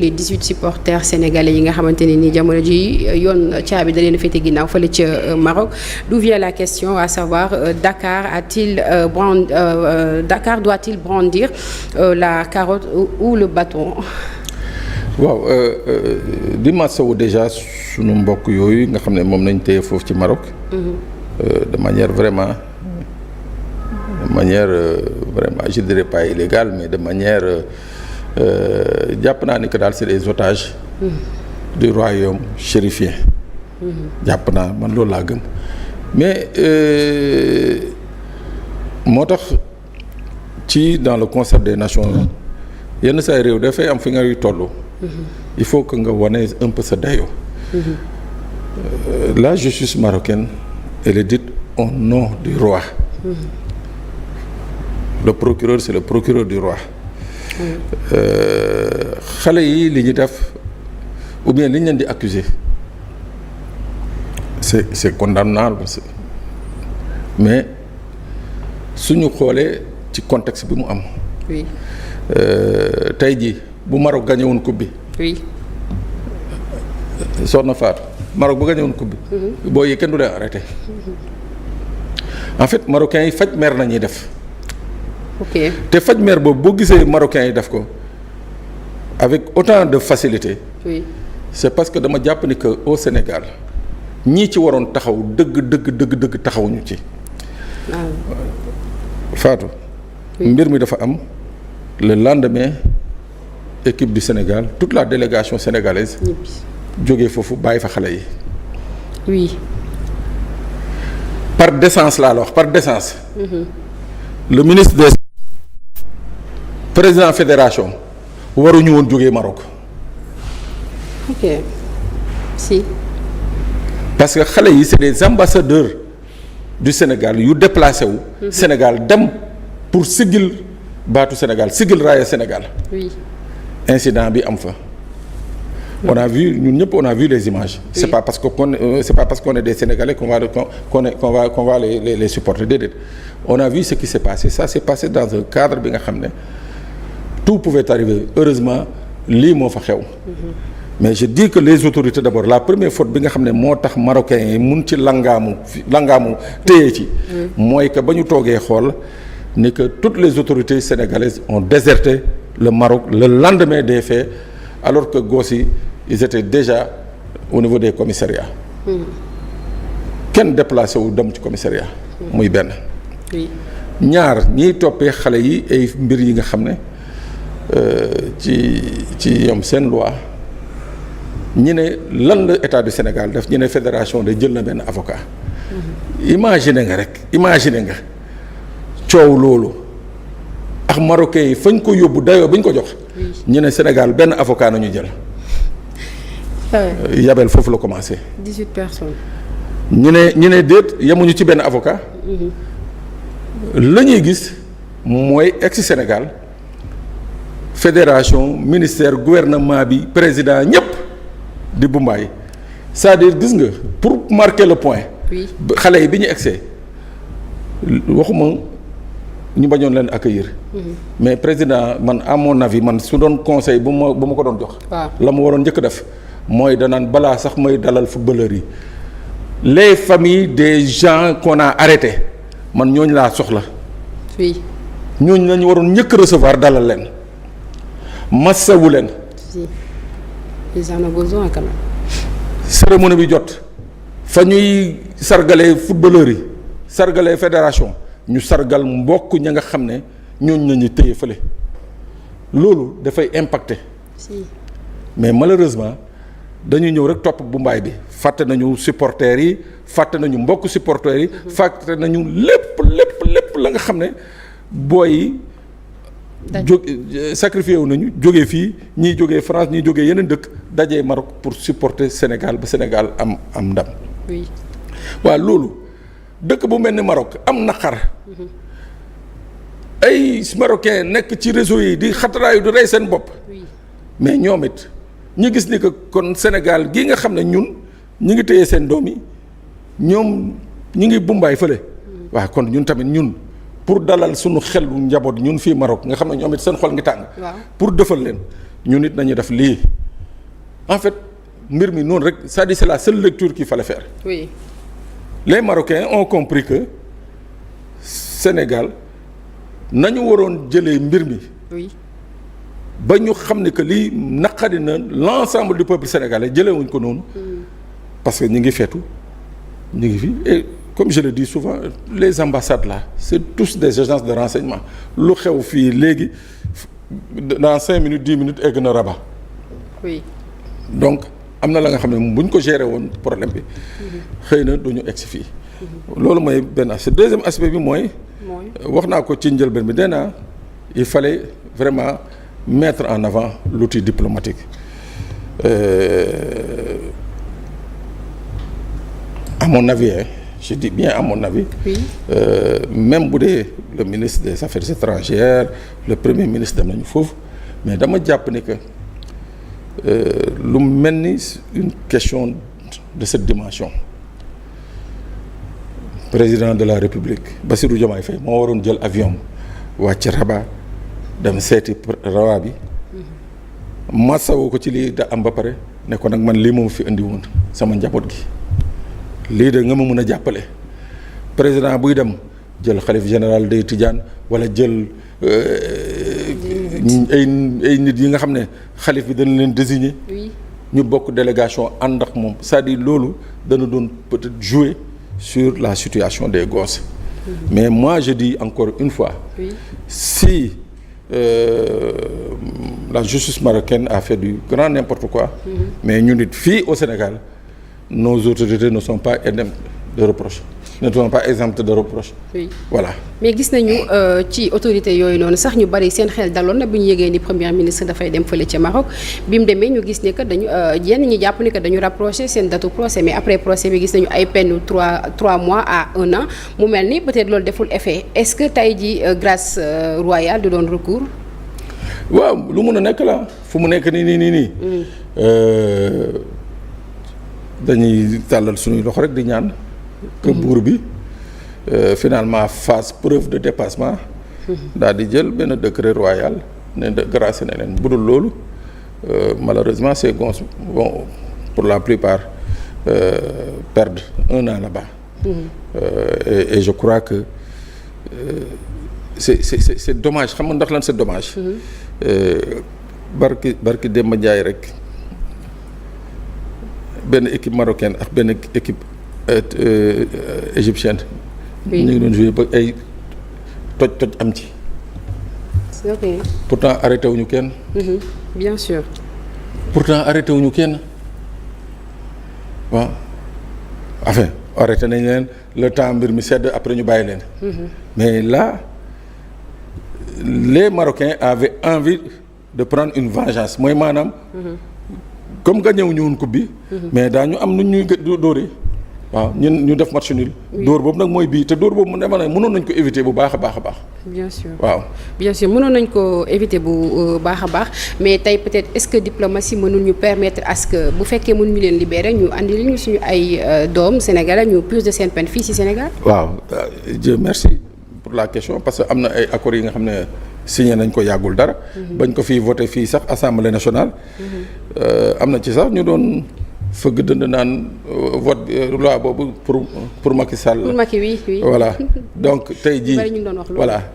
les 18 supporters sénégalais yi nga xamante ne ni jamono ji yoon caabi da leen a féete ginnaaw fële ca Maroc d'où vient la question à savoir Dakar doit-il brandir la carotte ou le bâton. waaw di masawu déjà sunu mbokk yooyu nga xam ne moom nañ téye foofu ci Maroc. De manière vraiment je dirais pas illégale mais de manière jàpp naa ni que daal c'est des otages du royaume chérifien. jàpp naa man loolu laa gëm mais moo tax ci dans le concert des nations yenn say réew dafay am fi ngay toll. il faut que nga wane un peu sa dayoo. La justice marocaine elle est dite au nom du roi. Le procureur c'est le procureur du roi. xale yi li ñu def ou bien li ñu leen di accuser c'est condamnable mais suñu xoolee ci contexte bi mu am. oui. tey jii bu Maroc gagné woon coupe bi. oui. Soxna Fatou Maroc bu gagné woon coupe bi. boo yi kenn du leen arrêté. en fait marocains yi faj mer nañuy def. ok te faj mer boobu boo gisee marocains yi def ko avec autant de facilité. oui. c'est parce que dama jàpp ni que au Sénégal ñii ci waroon taxaw dëgg taxawuñu ci. Fatou. mbir mi dafa am le lendemain équipe du Sénégal toute la délégation sénégalaise. jógee foofu bàyyi fa xale yi. oui. par décence laa la wax par décence. le ministre des président fédération waruñu woon jógee Maroc. ok si. parce que xale yi c'est des ambassadeurs du Sénégal yu déplacé wu. Sénégal dem pour sigil baatu Sénégal sigil raaya Sénégal. oui. incident bi am fa. on a vu ñun ñëpp on a vu les images. Oui. c'est pas parce qu'on est des Sénégalais qu'on va les supporter déedéet. on a vu ce qui s'est passé ça s'est passé dans un cadre bi nga xam ne tout pouvait arriver heureusement lii moo fa xew. mais je dis que les autorités d'abord la première faute bi nga xam ne moo tax marocains yi mun ci langaamu téye ci. mooy que ba ñu toogee xool ni que toutes les autorités sénégalaises ont déserté le Maroc le lendemain des faits alors que gosses yi ils étaient déjà au niveau des commissariats. kenn déplacé wu dem ci commissariat. muy benn. ñaar ñiy toppee xale yi ay mbir yi nga xam ne ci yom seen loi ñi ne lan la état du Sénégal def ñu ne fédération de jël na benn avocat. imaginer nga coow loolu ak marocains yi fañ ko yóbbu dayoo bañ ko jox. ñu ne Sénégal benn avocat nañu jël. yabel foofu la commencé. 18 personnes. ñu ne déet yemuñu ci benn avocat. la ñuy gis mooy ex Sénégal fédération ministère gouvernement bi président ñëpp di Bumbaay c'est-à-dire gis nga pour marquer le point. xale yi bi ñu egsee waxuma ñu bañoon leen accueillir. mais président man à mon avis man su doon conseil bu ma ko doon jox. la mu waroon njëkk def mooy danaan balaa sax may dalal footballeurs yi les familles des gens qu'on a arrêtés man ñooñu laa soxla. oui. ñooñu lañu waroon njëkk recevoir dalal leen massawu leen. si ils en ont besoin quand même. cérémonie bi jot fa ñuy sargalee footballeurs yi sargalee fédération ñu sargal mbokk ña nga xam ne ñooñu nañu téye fële loolu dafay impacter. si. mais malheureusement dañu ñëw rek topp bu mbaay bi fàtte nañu supporters yi fàtte nañu mbokk supporters yi. fàtte nañu lépp la nga xam ne booy yi. sacrifié wu nañu jógee fii ñii jógee France ñii jógee yeneen dëkk dajee Maroc pour supporter Sénégal ba Sénégal am ndam. oui. waaw loolu dëkk bu mel ni Maroc am naqar. ay Marocains nekk ci réseau yi di xataraayu di rey seen bopp. mais ñoom it ñu gis ni que kon Sénégal gii nga xam ne ñun ñu ngi téye seen doom yi ñoom ñu ngi bumbaay fële. waaw kon ñun tamit ñun. pour dalal suñu xelu njaboot ñun fii Maroc nga xam ne ñoom it seen xol ngi tàng. pour defal leen ñu nit nañu def lii en fait mbir mi noonu rek c'est-à-dire c'est la seule lecture qu'il fallait faire. Oui. Les Marocains ont compris que Sénégal nañu waroon jëlee mbir mi. Oui. ba ñu xam ne que lii naqari na l'ensemble du peuple sénégalais jëlewuñ ko noonu. parce que ñu ngi feetu ñu ngi fi et comme je le dis souvent les ambassades là c'est tous des agences de renseignement lu xew fii léegi dans 5 minutes 10 minutes egg na Rabat. Oui. donc am na la nga xam ne bu ñu ko gérer woon problème bi xëy na du ñu egg si fii. loolu mooy benn aspect deuxième aspect bi mooy. wax naa ko ci njëlbeen bi nee naa il fallait vraiment mettre en avant l'outil diplomatique. À mon avis je dis bien à mon avis. Oui. Même bu dee le ministre des Affaires étrangères le premier ministre dem nañu foofu mais dama jàpp ni que lu mel ni une question de cette dimension président de la République Bassirou Diomaye Faye moo waroon jël avion wàcc Rabat dem seeti Rabat bi masawu ko ci lii da am ba pare ne ko nag man lii moom fi indi woon sama njaboot gi lii de nga ma mën a jàppale président buy dem jël xalif général day Tidiane wala jël ay nit yi nga xam ne xalif bi dana leen désigner ñu bokk délégation ànd ak moom c'est-à-dire loolu dana doon peut-être jouer sur la situation des gosses. Mais moi je dis encore une fois si la justice marocaine a fait du grand n'importe quoi mais ñu nit fii au Sénégal nos autorités ne sont pas indemnes de reproches ne sont pas exemptes de reproches. Oui. Voilà. mais gis nañu ci autorité yooyu noonu sax ñu bari seen xel daloon na bu ñu yëgee ni premier ministre dafay dem fële ca Maroc bi mu demee ñu gis ne que dañu yenn ñi jàpp ni que dañu rapproché seen datu procès mais après procès bi gis nañu ay peine 3 mois à 1 an mu mel ni peut-être loolu deful effet est-ce que tey ji grâce royale du doon recours. waaw lu mun a nekk la fu mu nekk nii. dañuy tàllal suñuy loxo rek di ñaan. que buur bi finalement fasse preuve de dépassement. daal di jël benn décret royal ne de grâce na leen budul loolu malheureusement ces gosses vont pour la plupart perdre 1 an là-bas. Et je crois que c'est dommage xam nga ndax lan c'est dommage. barki Demba Ndiaye rek benn équipe marocaine ak benn équipe égyptienne. ñu ngi doon jouer ba ay toj am ci. ok pourtant arrêté wuñu kenn. bien sûr. pourtant arrêté wuñu kenn waaw enfin arrêté nañ leen le temps mbir mi sedd après ñu bàyyi leen. mais là les Marocains avaient envie de prendre une vengeance mooy maanaam. comme gagné wuñu woon coupe bi. mais daañu am nu ñuy dóoree. waaw ñu def match nul. dóor boobu nag mooy bii te dóor boobu mu ne ma ne mënoon nañ ko éviter bu baax a baax. bien sûr waaw. bien sûr mënoon nañ ko éviter bu baax a baax mais tey peut-être est-ce que diplomatie mënul ñu permettre à ce que bu fekkee mënuñu leen libérer ñu andi li ñu suñu ay doom sénégalais ñu plus de seen peine fii ci Sénégal. waaw Dieu merci pour la question parce que am na ay accords yi nga xam ne signé nañ ko yàggul dara. bañ ko fii voté fii sax assemblée nationale. am na ci sax ñu doon. fëgg dënd naan vote loi boobu pour Macky Sall. pour Macky oui. voilà donc tey jii voilà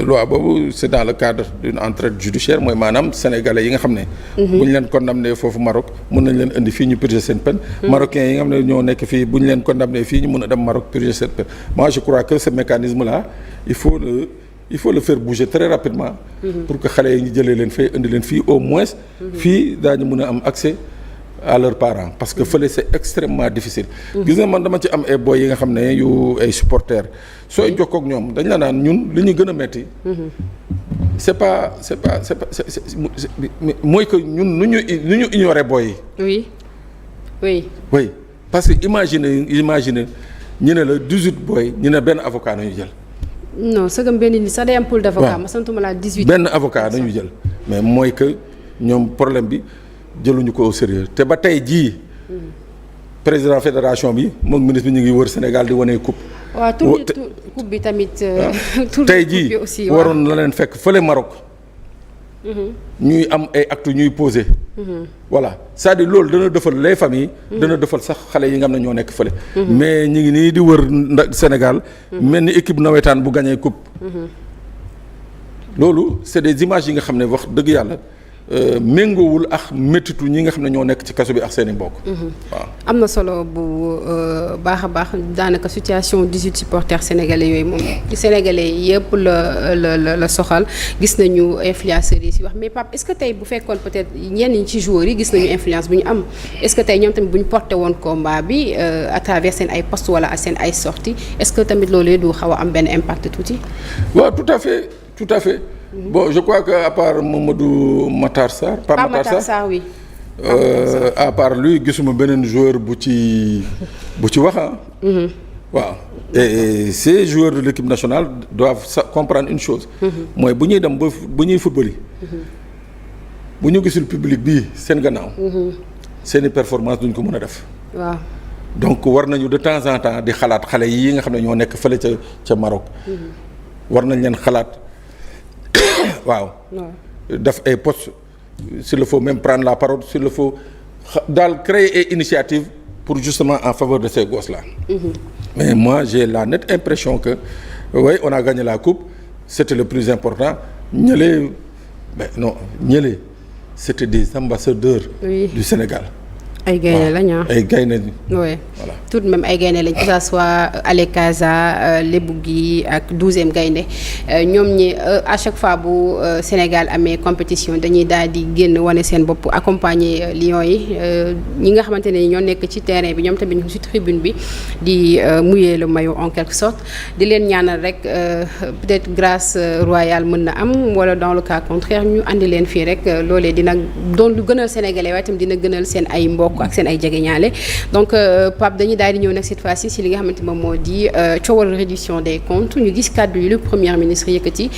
loi boobu c'est dans le cadre d'une entraide judiciaire mooy maanaam sénégalais yi nga xam ne. bu ñu leen condamné foofu Maroc mun nañ leen indi fii ñu purger seen peine. marocains yi nga xam ne ñoo nekk fii bu ñu leen condamné fii ñu mun a dem Maroc purger seen peine moi je crois que ce mécanisme là il faut le faire bouger très rapidement. pour que xale yi ñu jëlee leen fay indi leen fii au moins. fii daañu mun a am accès. à leurs parents parce que fële c'est extrêmement difficile. gis nga man dama ci am ay boy yi nga xam ne yu ay supporters sooy jokkoo ak ñoom dañ la naan ñun li ñu gën a metti c'est pas mooy que ñun nu ñu ignorer boy yi. oui parce que imagine ñu ne la 18 boy ñu ne benn avocat nañu jël. non sëgam benn nit sax day am pool d'avocat ma santuma la 18. benn avocat nañu jël mais mooy que ñoom problème bi. jëluñu ko au sérieux te ba tey jii président fédération bi moom ministre bi ñu ngi wër Sénégal di wane coupe. waaw coupe bi tamit. tey jii waroon na leen fekk fële Maroc. ñuy am ay actes ñuy poser. voilà c'est-à-dire loolu dana defal les familles. dana defal sax xale yi nga xam ne ñoo nekk fële. mais ñu ngi nii di wër Sénégal. mel ni équipe nawetaan bu gagné coupe. loolu c'est des images yi nga xam ne wax dëgg yàlla. méngoowul ak méttitu ñi nga xam ne ñoo nekk ci kaso bi ak seen i mbokk. waaw am na solo bu baax a baax daanaka situation 18 supporters sénégalais yooyu moom sénégalais yëpp la soxal gis nañu influenceurs yi si wax mais Pape est-ce que tey bu fekkoon peut-être ñenn ñi ci joueurs yi gis nañu influence bu ñu am est-ce que tey ñoom tamit bu ñu porté woon combat bi à travers seen ay posts wala seen ay sorties est-ce que tamit loolu du xaw a am benn impact tuuti. waaw tout à fait. Bon je crois que à part Mamadou Matar Sarr. Pape Matar Sarr oui. À part lui gisuma beneen joueur bu ci wax waaw et ces joueurs de l'équipe nationale doivent comprendre une chose. mooy bu ñuy dem ba bu ñuy football yi. bu ñu gisul public bii seen gannaaw. seeni performance duñ ko mën a def. waaw donc war nañu de temps en temps di xalaat xale yi nga xam ne ñoo nekk fële ca Maroc. war nañ leen xalaat. waaw def ay postes s'il le faut même prendre la parole s'il le faut daal créer ay initiatives pour justement en faveur de ces gosses là. mais moi j'ai la nette impression que oui on a gagné la coupe c'était le plus important ñële c'était des ambassadeurs du Sénégal. ay gaynde lañ ay gaynde oui voilà tout de même ay gaynde lañ que ça soit Ale Casa Lébu gi ak 12e gaynde ñoom ñi à chaque fois bu Sénégal amee compétition dañuy daal di génn wane seen bopp accompagner Lions yi ñi nga xamante ne ñoo nekk ci terrain bi ñoom tamit ñu ci tribune bi di mouiller le maillot en quelque sorte di leen ñaanal rek peut-être grâce royale mën na am wala dans le cas contraire ñu andi leen fii rek loolee dina doon lu gënal sénégalais waaye tamit dina gënal seen ay mbokk ak seen ay jegeñaale donc Pape dañuy daal di ñëw nag cette fois-ci si li nga xamante moom moo di coowal réduction des comptes ñu gis kàddu yi le premier ministre yëkkati